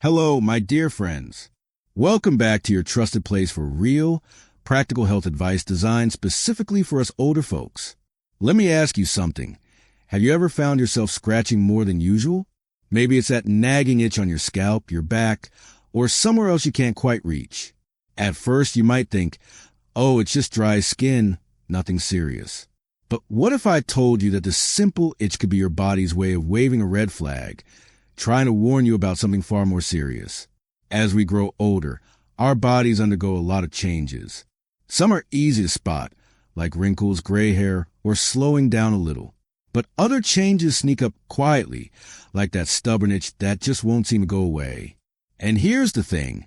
Hello, my dear friends. Welcome back to your trusted place for real, practical health advice designed specifically for us older folks. Let me ask you something. Have you ever found yourself scratching more than usual? Maybe it's that nagging itch on your scalp, your back, or somewhere else you can't quite reach. At first, you might think, oh, it's just dry skin, nothing serious. But what if I told you that this simple itch could be your body's way of waving a red flag, trying to warn you about something far more serious? As we grow older, our bodies undergo a lot of changes. Some are easy to spot, like wrinkles, gray hair, or slowing down a little. But other changes sneak up quietly, like that stubborn itch that just won't seem to go away. And here's the thing.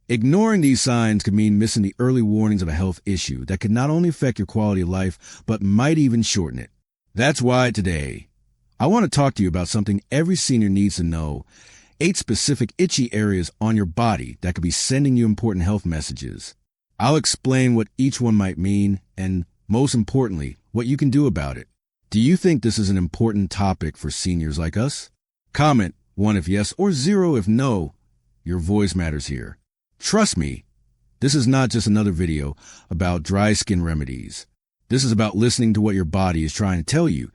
Ignoring these signs could mean missing the early warnings of a health issue that could not only affect your quality of life, but might even shorten it. That's why today, I want to talk to you about something every senior needs to know: 8 specific itchy areas on your body that could be sending you important health messages. I'll explain what each one might mean and, most importantly, what you can do about it. Do you think this is an important topic for seniors like us? Comment 1 if yes or 0 if no. Your voice matters here. Trust me, this is not just another video about dry skin remedies. This is about listening to what your body is trying to tell you,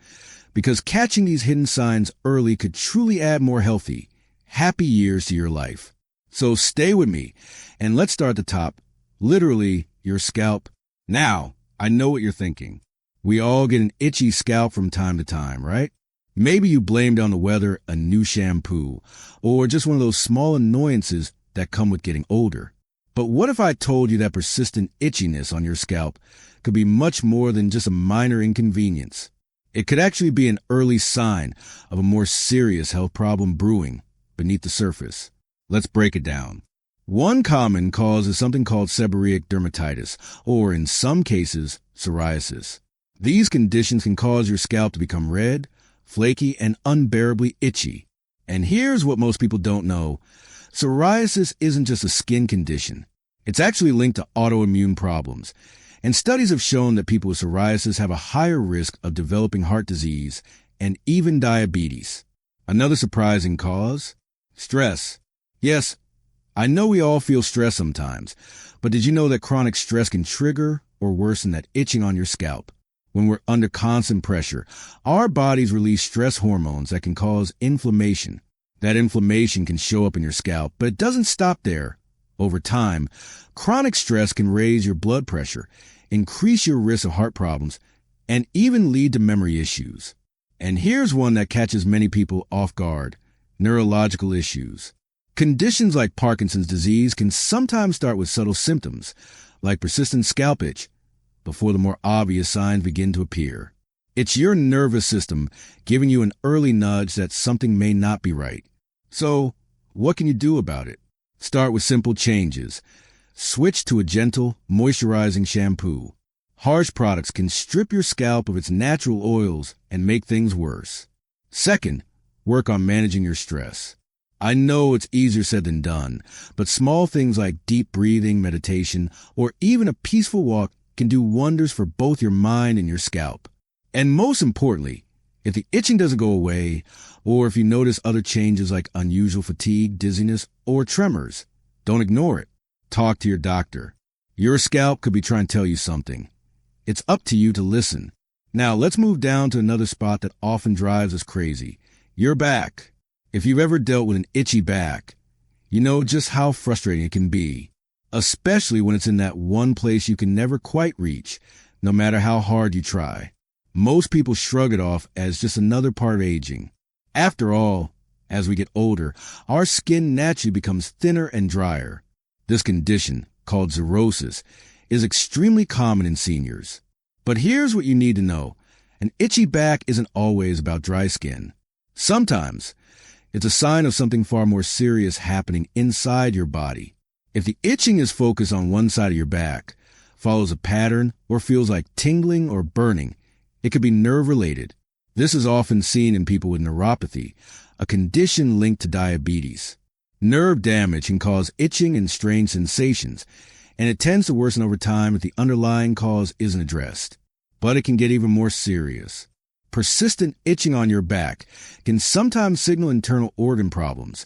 because catching these hidden signs early could truly add more healthy, happy years to your life. So stay with me, and let's start at the top, literally your scalp. Now, I know what you're thinking. We all get an itchy scalp from time to time, right? Maybe you blamed on the weather, a new shampoo, or just one of those small annoyances that come with getting older. But what if I told you that persistent itchiness on your scalp could be much more than just a minor inconvenience? It could actually be an early sign of a more serious health problem brewing beneath the surface. Let's break it down. One common cause is something called seborrheic dermatitis, or in some cases, psoriasis. These conditions can cause your scalp to become red, flaky, and unbearably itchy. And here's what most people don't know. Psoriasis isn't just a skin condition. It's actually linked to autoimmune problems. And studies have shown that people with psoriasis have a higher risk of developing heart disease and even diabetes. Another surprising cause? Stress. Yes, I know we all feel stress sometimes, but did you know that chronic stress can trigger or worsen that itching on your scalp? When we're under constant pressure, our bodies release stress hormones that can cause inflammation. That inflammation can show up in your scalp, but it doesn't stop there. Over time, chronic stress can raise your blood pressure, increase your risk of heart problems, and even lead to memory issues. And here's one that catches many people off guard: neurological issues. Conditions like Parkinson's disease can sometimes start with subtle symptoms, like persistent scalp itch, before the more obvious signs begin to appear. It's your nervous system giving you an early nudge that something may not be right. So, what can you do about it? Start with simple changes. Switch to a gentle, moisturizing shampoo. Harsh products can strip your scalp of its natural oils and make things worse. Second, work on managing your stress. I know it's easier said than done, but small things like deep breathing, meditation, or even a peaceful walk can do wonders for both your mind and your scalp. And most importantly, if the itching doesn't go away, or if you notice other changes like unusual fatigue, dizziness, or tremors, don't ignore it. Talk to your doctor. Your scalp could be trying to tell you something. It's up to you to listen. Now let's move down to another spot that often drives us crazy: your back. If you've ever dealt with an itchy back, you know just how frustrating it can be, especially when it's in that one place you can never quite reach, no matter how hard you try. Most people shrug it off as just another part of aging. After all, as we get older, our skin naturally becomes thinner and drier. This condition, called xerosis, is extremely common in seniors. But here's what you need to know. An itchy back isn't always about dry skin. Sometimes, it's a sign of something far more serious happening inside your body. If the itching is focused on one side of your back, follows a pattern, or feels like tingling or burning, it could be nerve-related. This is often seen in people with neuropathy, a condition linked to diabetes. Nerve damage can cause itching and strange sensations, and it tends to worsen over time if the underlying cause isn't addressed. But it can get even more serious. Persistent itching on your back can sometimes signal internal organ problems,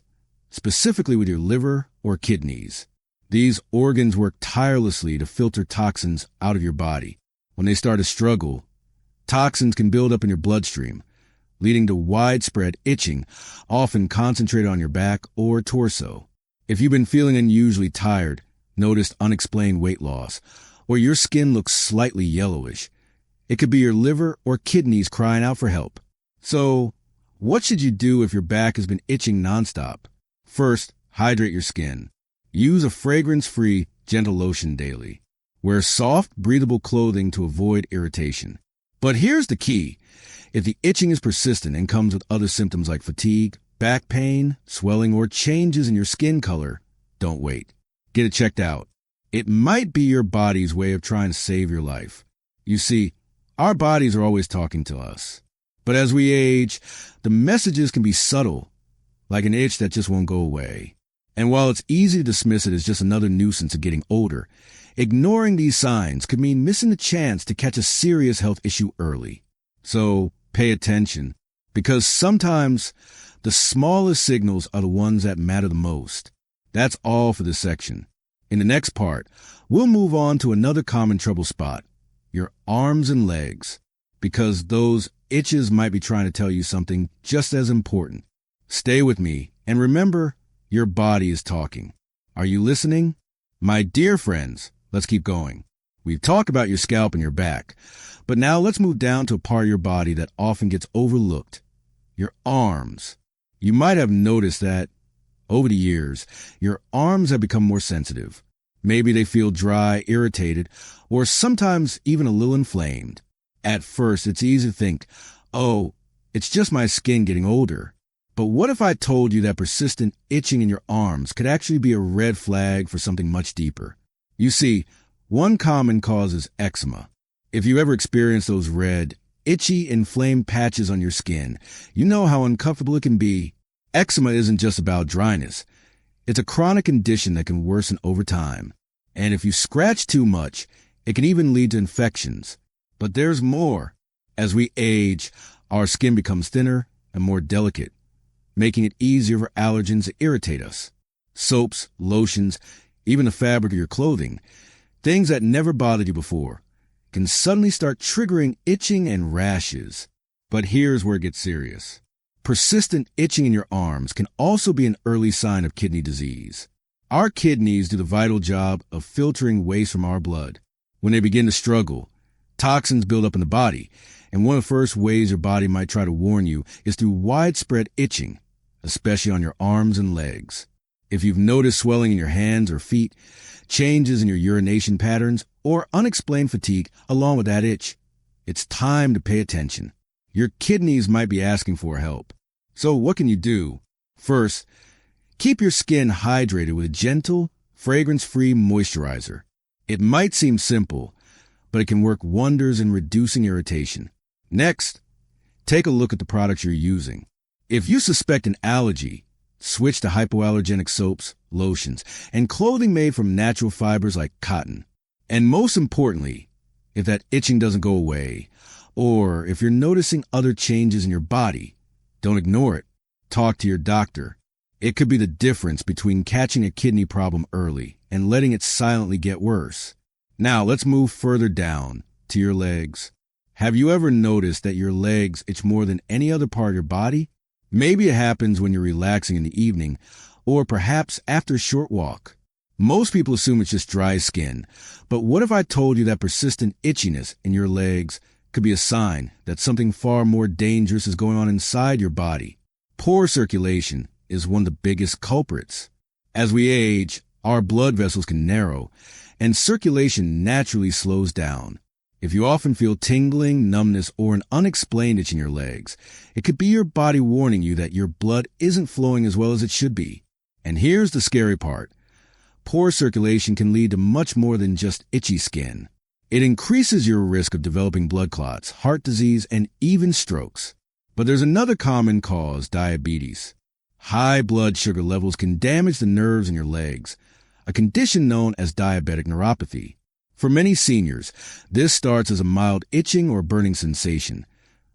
specifically with your liver or kidneys. These organs work tirelessly to filter toxins out of your body. When they start to struggle, toxins can build up in your bloodstream, leading to widespread itching, often concentrated on your back or torso. If you've been feeling unusually tired, noticed unexplained weight loss, or your skin looks slightly yellowish, it could be your liver or kidneys crying out for help. So, what should you do if your back has been itching nonstop? First, hydrate your skin. Use a fragrance-free, gentle lotion daily. Wear soft, breathable clothing to avoid irritation. But here's the key. If the itching is persistent and comes with other symptoms like fatigue, back pain, swelling, or changes in your skin color, don't wait. Get it checked out. It might be your body's way of trying to save your life. You see, our bodies are always talking to us. But as we age, the messages can be subtle, like an itch that just won't go away. And while it's easy to dismiss it as just another nuisance of getting older, ignoring these signs could mean missing the chance to catch a serious health issue early. So pay attention, because sometimes the smallest signals are the ones that matter the most. That's all for this section. In the next part, we'll move on to another common trouble spot, your arms and legs, because those itches might be trying to tell you something just as important. Stay with me, and remember, your body is talking. Are you listening? My dear friends, let's keep going. We've talked about your scalp and your back, but now let's move down to a part of your body that often gets overlooked, your arms. You might have noticed that, over the years, your arms have become more sensitive. Maybe they feel dry, irritated, or sometimes even a little inflamed. At first, it's easy to think, oh, it's just my skin getting older. But what if I told you that persistent itching in your arms could actually be a red flag for something much deeper? You see, one common cause is eczema. If you ever experience those red, itchy, inflamed patches on your skin, you know how uncomfortable it can be. Eczema isn't just about dryness. It's a chronic condition that can worsen over time. And if you scratch too much, it can even lead to infections. But there's more. As we age, our skin becomes thinner and more delicate, making it easier for allergens to irritate us. Soaps, lotions, even the fabric of your clothing, things that never bothered you before, can suddenly start triggering itching and rashes. But here's where it gets serious. Persistent itching in your arms can also be an early sign of kidney disease. Our kidneys do the vital job of filtering waste from our blood. When they begin to struggle, toxins build up in the body, and one of the first ways your body might try to warn you is through widespread itching, especially on your arms and legs. If you've noticed swelling in your hands or feet, changes in your urination patterns, or unexplained fatigue along with that itch, it's time to pay attention. Your kidneys might be asking for help. So what can you do? First, keep your skin hydrated with a gentle, fragrance-free moisturizer. It might seem simple, but it can work wonders in reducing irritation. Next, take a look at the products you're using. If you suspect an allergy, switch to hypoallergenic soaps, lotions, and clothing made from natural fibers like cotton. And most importantly, if that itching doesn't go away, or if you're noticing other changes in your body, don't ignore it. Talk to your doctor. It could be the difference between catching a kidney problem early and letting it silently get worse. Now let's move further down to your legs. Have you ever noticed that your legs itch more than any other part of your body? Maybe it happens when you're relaxing in the evening, or perhaps after a short walk. Most people assume it's just dry skin, but what if I told you that persistent itchiness in your legs could be a sign that something far more dangerous is going on inside your body? Poor circulation is one of the biggest culprits. As we age, our blood vessels can narrow, and circulation naturally slows down. If you often feel tingling, numbness, or an unexplained itch in your legs, it could be your body warning you that your blood isn't flowing as well as it should be. And here's the scary part. Poor circulation can lead to much more than just itchy skin. It increases your risk of developing blood clots, heart disease, and even strokes. But there's another common cause, diabetes. High blood sugar levels can damage the nerves in your legs, a condition known as diabetic neuropathy. For many seniors, this starts as a mild itching or burning sensation,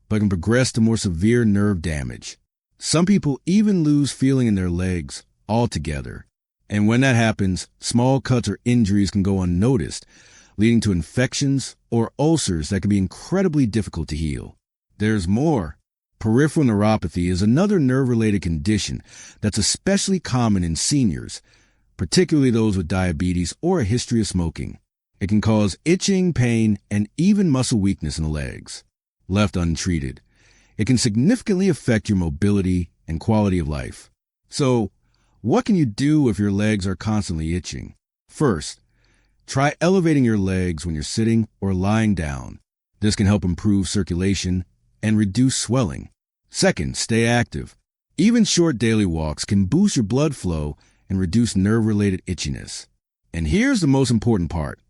but can progress to more severe nerve damage. Some people even lose feeling in their legs altogether. And when that happens, small cuts or injuries can go unnoticed, leading to infections or ulcers that can be incredibly difficult to heal. There's more. Peripheral neuropathy is another nerve-related condition that's especially common in seniors, particularly those with diabetes or a history of smoking. It can cause itching, pain, and even muscle weakness in the legs. Left untreated, it can significantly affect your mobility and quality of life. So, what can you do if your legs are constantly itching? First, try elevating your legs when you're sitting or lying down. This can help improve circulation and reduce swelling. Second, stay active. Even short daily walks can boost your blood flow and reduce nerve-related itchiness. And here's the most important part.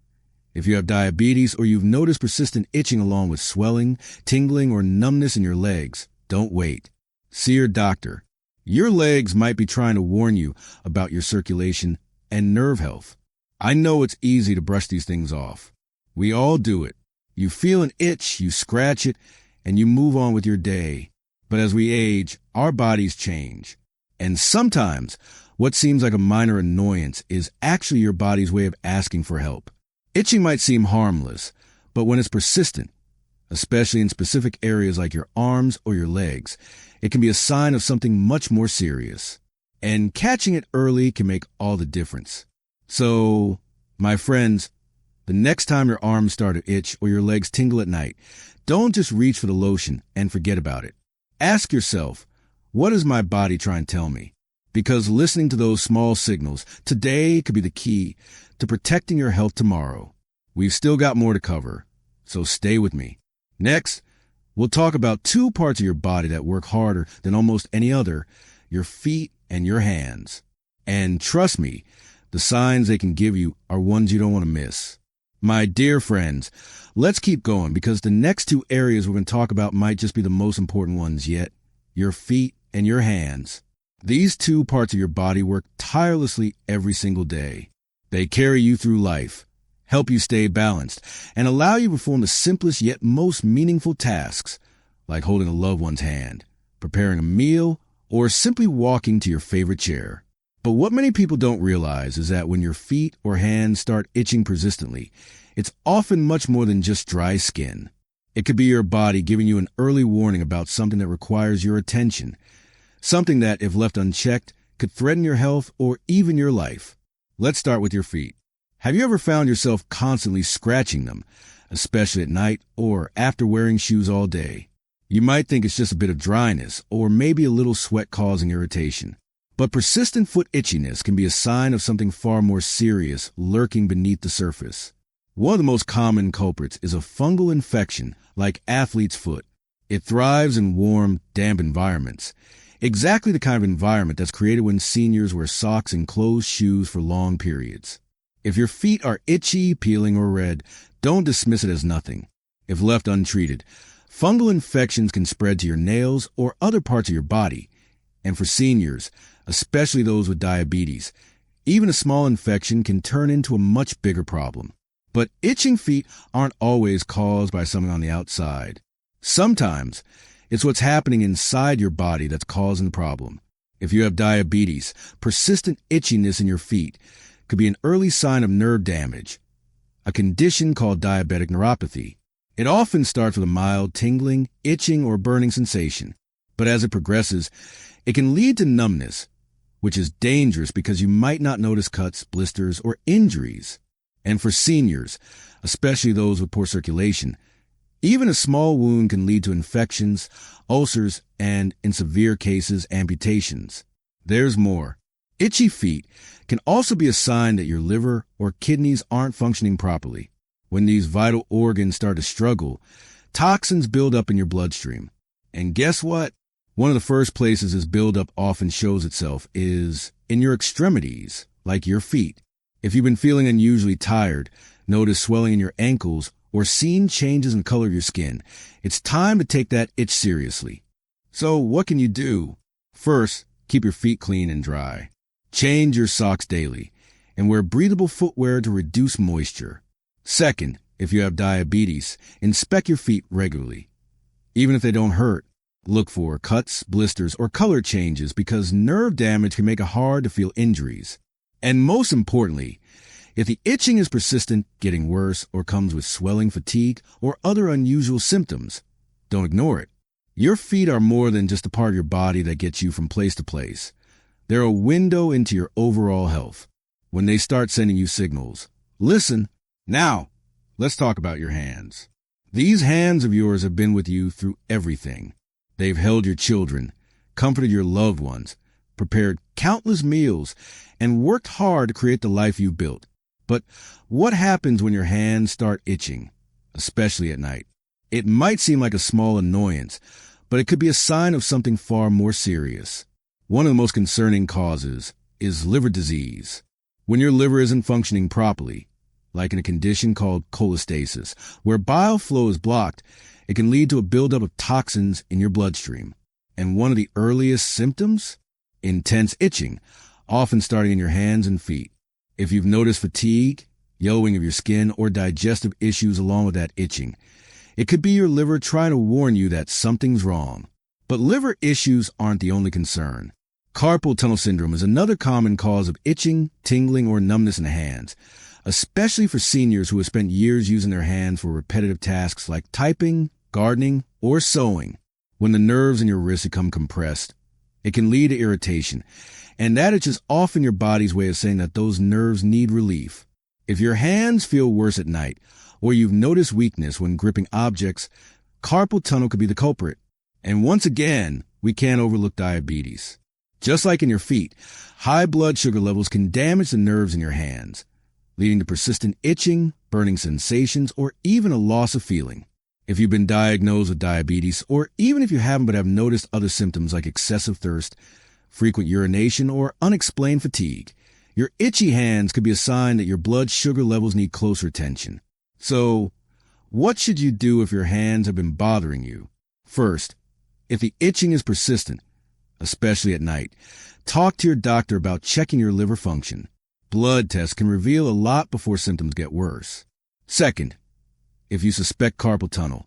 If you have diabetes or you've noticed persistent itching along with swelling, tingling, or numbness in your legs, don't wait. See your doctor. Your legs might be trying to warn you about your circulation and nerve health. I know it's easy to brush these things off. We all do it. You feel an itch, you scratch it, and you move on with your day. But as we age, our bodies change. And sometimes, what seems like a minor annoyance is actually your body's way of asking for help. Itching might seem harmless, but when it's persistent, especially in specific areas like your arms or your legs, it can be a sign of something much more serious. And catching it early can make all the difference. So, my friends, the next time your arms start to itch or your legs tingle at night, don't just reach for the lotion and forget about it. Ask yourself, what is my body trying to tell me? Because listening to those small signals today could be the key to protecting your health tomorrow. We've still got more to cover, so stay with me. Next, we'll talk about two parts of your body that work harder than almost any other, your feet and your hands. And trust me, the signs they can give you are ones you don't want to miss. My dear friends, let's keep going because the next two areas we're going to talk about might just be the most important ones yet, your feet and your hands. These two parts of your body work tirelessly every single day. They carry you through life, help you stay balanced, and allow you to perform the simplest yet most meaningful tasks, like holding a loved one's hand, preparing a meal, or simply walking to your favorite chair. But what many people don't realize is that when your feet or hands start itching persistently, it's often much more than just dry skin. It could be your body giving you an early warning about something that requires your attention, something that, if left unchecked, could threaten your health or even your life. Let's start with your feet. Have you ever found yourself constantly scratching them, especially at night or after wearing shoes all day? You might think it's just a bit of dryness or maybe a little sweat causing irritation. But persistent foot itchiness can be a sign of something far more serious lurking beneath the surface. One of the most common culprits is a fungal infection like athlete's foot. It thrives in warm, damp environments, exactly the kind of environment that's created when seniors wear socks and closed shoes for long periods. If your feet are itchy, peeling, or red, don't dismiss it as nothing. If left untreated, fungal infections can spread to your nails or other parts of your body. And for seniors, especially those with diabetes, even a small infection can turn into a much bigger problem. But itching feet aren't always caused by something on the outside. Sometimes, it's what's happening inside your body that's causing the problem. If you have diabetes, persistent itchiness in your feet could be an early sign of nerve damage, a condition called diabetic neuropathy. It often starts with a mild tingling, itching, or burning sensation. But as it progresses, it can lead to numbness, which is dangerous because you might not notice cuts, blisters, or injuries. And for seniors, especially those with poor circulation, even a small wound can lead to infections, ulcers, and, in severe cases, amputations. There's more. Itchy feet can also be a sign that your liver or kidneys aren't functioning properly. When these vital organs start to struggle, toxins build up in your bloodstream. And guess what? One of the first places this buildup often shows itself is in your extremities, like your feet. If you've been feeling unusually tired, notice swelling in your ankles, or seen changes in the color of your skin, it's time to take that itch seriously. So what can you do? First, keep your feet clean and dry. Change your socks daily and wear breathable footwear to reduce moisture. Second, if you have diabetes, inspect your feet regularly. Even if they don't hurt, Look for cuts, blisters, or color changes because nerve damage can make it hard to feel injuries. And most importantly, if the itching is persistent, getting worse, or comes with swelling, fatigue, or other unusual symptoms, don't ignore it. Your feet are more than just a part of your body that gets you from place to place. They're a window into your overall health. When they start sending you signals, listen. Now, let's talk about your hands. These hands of yours have been with you through everything. They've held your children, comforted your loved ones, prepared countless meals, and worked hard to create the life you've built. But what happens when your hands start itching, especially at night? It might seem like a small annoyance, but it could be a sign of something far more serious. One of the most concerning causes is liver disease. When your liver isn't functioning properly, like in a condition called cholestasis, where bile flow is blocked, it can lead to a buildup of toxins in your bloodstream. And one of the earliest symptoms? Intense itching, often starting in your hands and feet. If you've noticed fatigue, yellowing of your skin, or digestive issues along with that itching, it could be your liver trying to warn you that something's wrong. But liver issues aren't the only concern. Carpal tunnel syndrome is another common cause of itching, tingling, or numbness in the hands, especially for seniors who have spent years using their hands for repetitive tasks like typing, gardening, or sewing. When the nerves in your wrists become compressed, it can lead to irritation, and that is just often your body's way of saying that those nerves need relief. If your hands feel worse at night, or you've noticed weakness when gripping objects, carpal tunnel could be the culprit. And once again, we can't overlook diabetes. Just like in your feet, high blood sugar levels can damage the nerves in your hands, leading to persistent itching, burning sensations, or even a loss of feeling. If you've been diagnosed with diabetes, or even if you haven't but have noticed other symptoms like excessive thirst, frequent urination, or unexplained fatigue, your itchy hands could be a sign that your blood sugar levels need closer attention. So, what should you do if your hands have been bothering you? First, if the itching is persistent, especially at night, talk to your doctor about checking your liver function. Blood tests can reveal a lot before symptoms get worse. Second, if you suspect carpal tunnel,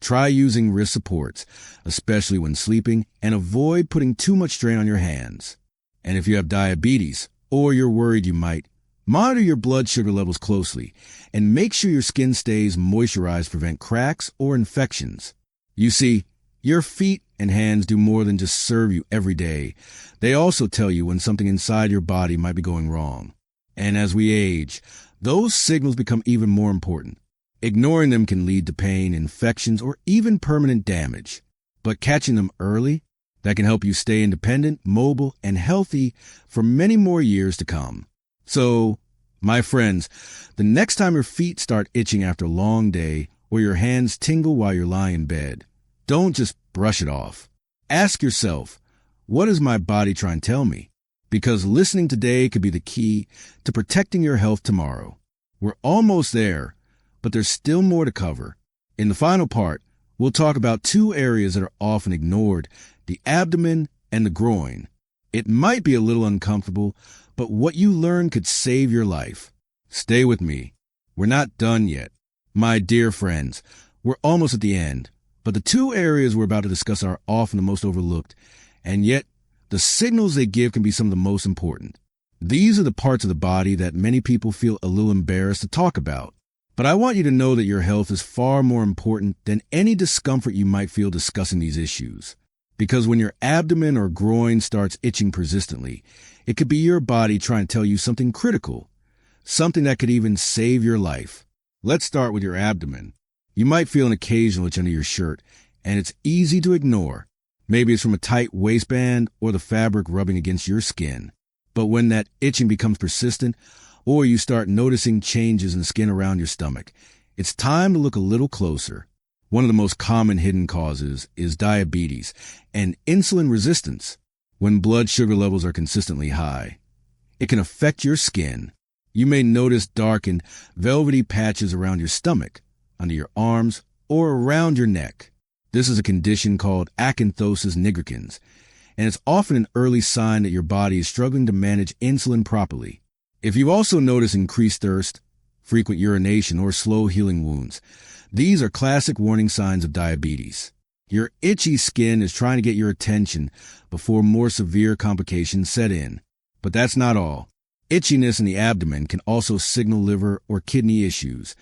try using wrist supports, especially when sleeping, and avoid putting too much strain on your hands. And if you have diabetes, or you're worried you might, monitor your blood sugar levels closely, and make sure your skin stays moisturized to prevent cracks or infections. You see, your feet and hands do more than just serve you every day. They also tell you when something inside your body might be going wrong. And as we age, those signals become even more important. Ignoring them can lead to pain, infections, or even permanent damage. But catching them early, that can help you stay independent, mobile, and healthy for many more years to come. So, my friends, the next time your feet start itching after a long day, or your hands tingle while you're lying in bed, don't just brush it off. Ask yourself, what is my body trying to tell me? Because listening today could be the key to protecting your health tomorrow. We're almost there, but there's still more to cover. In the final part, we'll talk about two areas that are often ignored, the abdomen and the groin. It might be a little uncomfortable, but what you learn could save your life. Stay with me. We're not done yet. My dear friends, we're almost at the end, but the two areas we're about to discuss are often the most overlooked, and yet the signals they give can be some of the most important. These are the parts of the body that many people feel a little embarrassed to talk about. But I want you to know that your health is far more important than any discomfort you might feel discussing these issues. Because when your abdomen or groin starts itching persistently, it could be your body trying to tell you something critical, something that could even save your life. Let's start with your abdomen. You might feel an occasional itch under your shirt, and it's easy to ignore. Maybe it's from a tight waistband or the fabric rubbing against your skin. But when that itching becomes persistent, or you start noticing changes in the skin around your stomach, it's time to look a little closer. One of the most common hidden causes is diabetes and insulin resistance. When blood sugar levels are consistently high, it can affect your skin. You may notice darkened, velvety patches around your stomach, under your arms, or around your neck. This is a condition called acanthosis nigricans, and it's often an early sign that your body is struggling to manage insulin properly. If you also notice increased thirst, frequent urination, or slow healing wounds, these are classic warning signs of diabetes. Your itchy skin is trying to get your attention before more severe complications set in. But that's not all. Itchiness in the abdomen can also signal liver or kidney issues,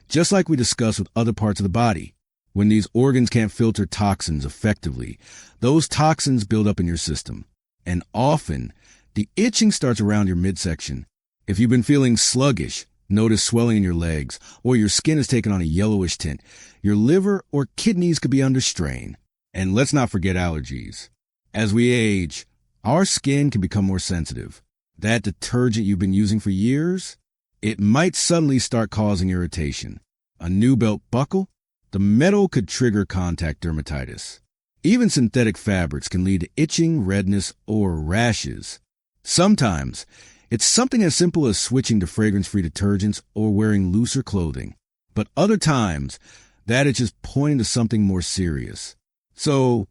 just like we discussed with other parts of the body. When these organs can't filter toxins effectively, those toxins build up in your system. And often, the itching starts around your midsection. If you've been feeling sluggish, notice swelling in your legs, or your skin has taken on a yellowish tint, your liver or kidneys could be under strain. And let's not forget allergies. As we age, our skin can become more sensitive. That detergent you've been using for years, it might suddenly start causing irritation. A new belt buckle? The metal could trigger contact dermatitis. Even synthetic fabrics can lead to itching, redness, or rashes. Sometimes, it's something as simple as switching to fragrance-free detergents or wearing looser clothing. But other times, that itch is pointing to something more serious. So,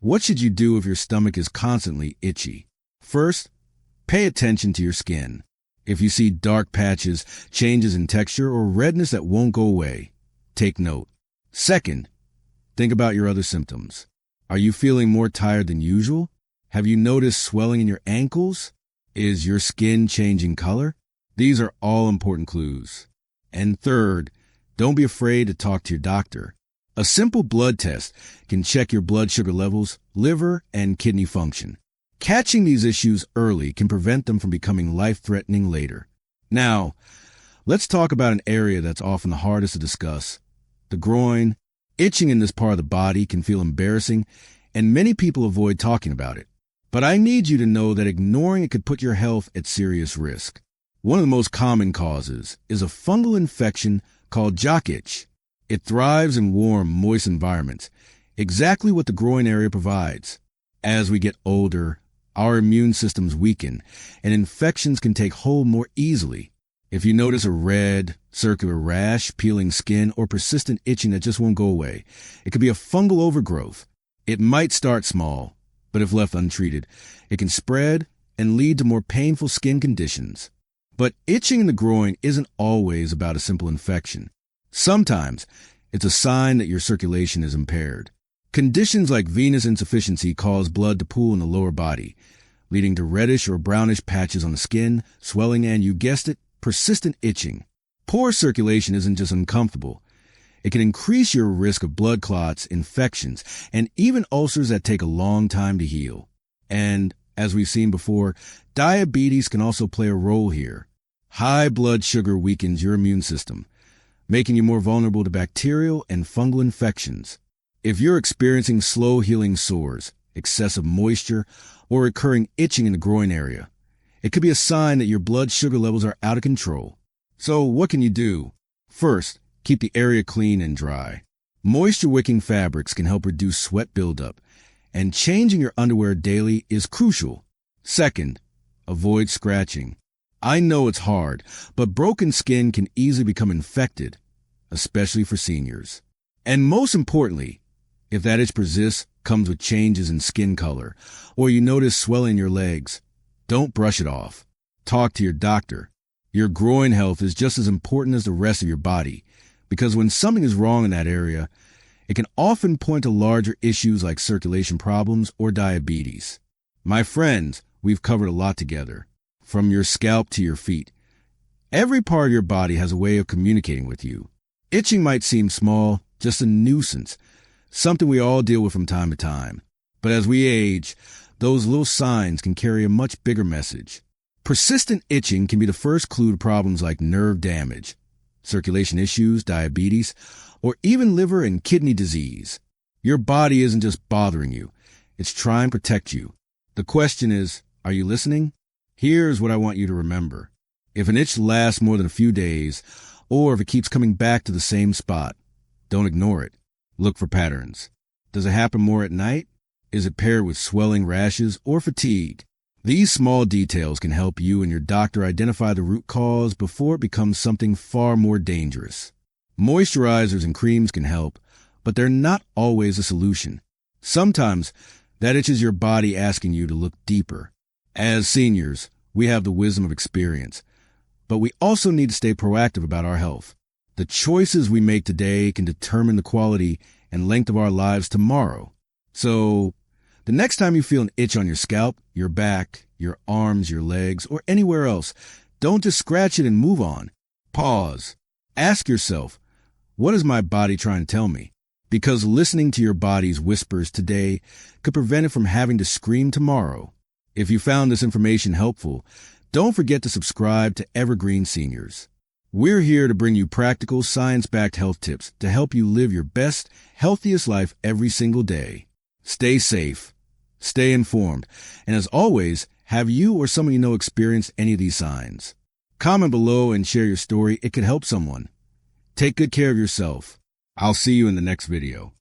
what should you do if your stomach is constantly itchy? First, pay attention to your skin. If you see dark patches, changes in texture, or redness that won't go away, take note. Second, think about your other symptoms. Are you feeling more tired than usual? Have you noticed swelling in your ankles? Is your skin changing color? These are all important clues. And third, don't be afraid to talk to your doctor. A simple blood test can check your blood sugar levels, liver, and kidney function. Catching these issues early can prevent them from becoming life-threatening later. Now, let's talk about an area that's often the hardest to discuss. The groin. Itching in this part of the body can feel embarrassing, and many people avoid talking about it. But I need you to know that ignoring it could put your health at serious risk. One of the most common causes is a fungal infection called jock itch. It thrives in warm, moist environments, exactly what the groin area provides. As we get older, our immune systems weaken, and infections can take hold more easily. If you notice a red, circular rash, peeling skin, or persistent itching that just won't go away, it could be a fungal overgrowth. It might start small, but if left untreated, it can spread and lead to more painful skin conditions. But itching in the groin isn't always about a simple infection. Sometimes, it's a sign that your circulation is impaired. Conditions like venous insufficiency cause blood to pool in the lower body, leading to reddish or brownish patches on the skin, swelling, and, you guessed it, persistent itching. Poor circulation isn't just uncomfortable. It can increase your risk of blood clots, infections, and even ulcers that take a long time to heal. And, as we've seen before, diabetes can also play a role here. High blood sugar weakens your immune system, making you more vulnerable to bacterial and fungal infections. If you're experiencing slow-healing sores, excessive moisture, or recurring itching in the groin area, it could be a sign that your blood sugar levels are out of control. So what can you do? First, keep the area clean and dry. Moisture-wicking fabrics can help reduce sweat buildup, and changing your underwear daily is crucial. Second, avoid scratching. I know it's hard, but broken skin can easily become infected, especially for seniors. And most importantly, if that itch persists, comes with changes in skin color, or you notice swelling in your legs, don't brush it off. Talk to your doctor. Your groin health is just as important as the rest of your body, because when something is wrong in that area, it can often point to larger issues like circulation problems or diabetes. My friends, we've covered a lot together, from your scalp to your feet. Every part of your body has a way of communicating with you. Itching might seem small, just a nuisance, something we all deal with from time to time. But as we age, those little signs can carry a much bigger message. Persistent itching can be the first clue to problems like nerve damage, circulation issues, diabetes, or even liver and kidney disease. Your body isn't just bothering you, it's trying to protect you. The question is, are you listening? Here's what I want you to remember. If an itch lasts more than a few days, or if it keeps coming back to the same spot, don't ignore it. Look for patterns. Does it happen more at night? Is it paired with swelling, rashes, or fatigue? These small details can help you and your doctor identify the root cause before it becomes something far more dangerous. Moisturizers and creams can help, but they're not always a solution. Sometimes, that itch is your body asking you to look deeper. As seniors, we have the wisdom of experience, but we also need to stay proactive about our health. The choices we make today can determine the quality and length of our lives tomorrow. So, the next time you feel an itch on your scalp, your back, your arms, your legs, or anywhere else, don't just scratch it and move on. Pause. Ask yourself, what is my body trying to tell me? Because listening to your body's whispers today could prevent it from having to scream tomorrow. If you found this information helpful, don't forget to subscribe to Evergreen Seniors. We're here to bring you practical, science-backed health tips to help you live your best, healthiest life every single day. Stay safe, stay informed, and as always, have you or someone you know experienced any of these signs? Comment below and share your story. It could help someone. Take good care of yourself. I'll see you in the next video.